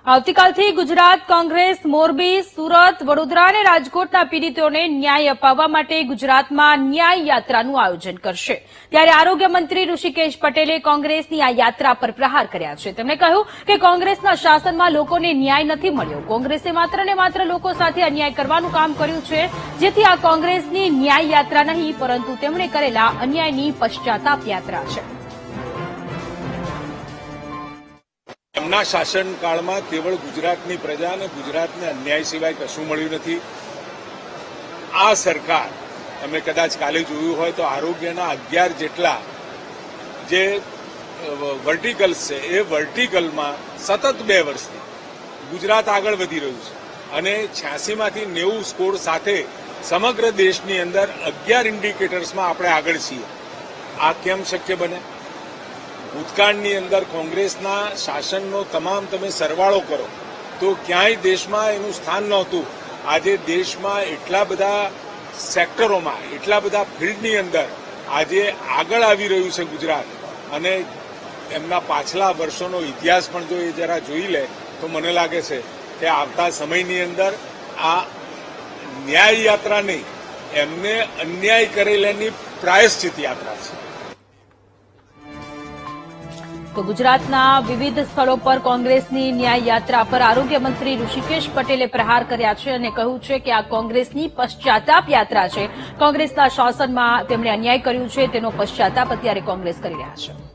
આવતીકાલથી ગુજરાત કોંગ્રેસ મોરબી, સુરત, વડોદરા અને રાજકોટના પીડિતોને ન્યાય અપાવવા માટે ગુજરાતમાં ન્યાય યાત્રાનું આયોજન કરશે। ત્યારે આરોગ્ય મંત્રી ઋષિકેશ પટેલે કોંગ્રેસની આ યાત્રા પર પ્રહાર કર્યા છે। તેમણે કહ્યું કે કોંગ્રેસના શાસનમાં લોકોને ન્યાય નથી મળ્યો। કોંગ્રેસે માત્ર ને માત્ર લોકો સાથે અન્યાય કરવાનું કામ કર્યું છે, જેથી આ કોંગ્રેસની ન્યાય યાત્રા નહીં, પરંતુ તેમણે કરેલા અન્યાયની પશ્ચાતાપ યાત્રા છે। એમના શાસનકાળમાં કેવળ ગુજરાતની પ્રજા અને ગુજરાતને અન્યાય સિવાય કશું મળ્યું નથી। આ સરકાર, તમે કદાચ કાલે જોયું હોય તો આરોગ્યના 11 જેટલા જે વર્ટિકલ્સ છે, એ વર્ટિકલમાં સતત 2 વર્ષથી ગુજરાત આગળ વધી રહ્યું છે અને 86માંથી 90 સ્કોર સાથે સમગ્ર દેશની અંદર 11 ઇન્ડિકેટર્સમાં આપણે આગળ છીએ। આ કેમ શક્ય બને? ભૂતકાળની અંદર કોંગ્રેસના શાસનનો તમામ તમે સરવાળો કરો તો ક્યાંય દેશમાં એનું સ્થાન નહોતું। આજે દેશમાં એટલા બધા સેક્ટરોમાં, એટલા બધા ફિલ્ડની અંદર આજે આગળ આવી રહ્યું છે ગુજરાત, અને એમના પાછલા વર્ષોનો ઇતિહાસ પણ જો એ જરા જોઈ લે તો મને લાગે છે કે આવતા સમયની અંદર આ ન્યાય યાત્રા નહીં, એમને અન્યાય કરેલાની પ્રાયશ્ચિત યાત્રા છે। તો ગુજરાતના વિવિધ સ્થળો પર કોંગ્રેસની ન્યાય યાત્રા પર આરોગ્ય મંત્રી ઋષિકેશ પટેલે પ્રહાર કર્યા છે અને કહ્યું છે કે આ કોંગ્રેસની પશ્ચાતાપ યાત્રા છે। કોંગ્રેસના શાસનમાં તેમણે અન્યાય કર્યું છે, તેનો પશ્ચાતાપ અત્યારે કોંગ્રેસ કરી રહ્યા છે।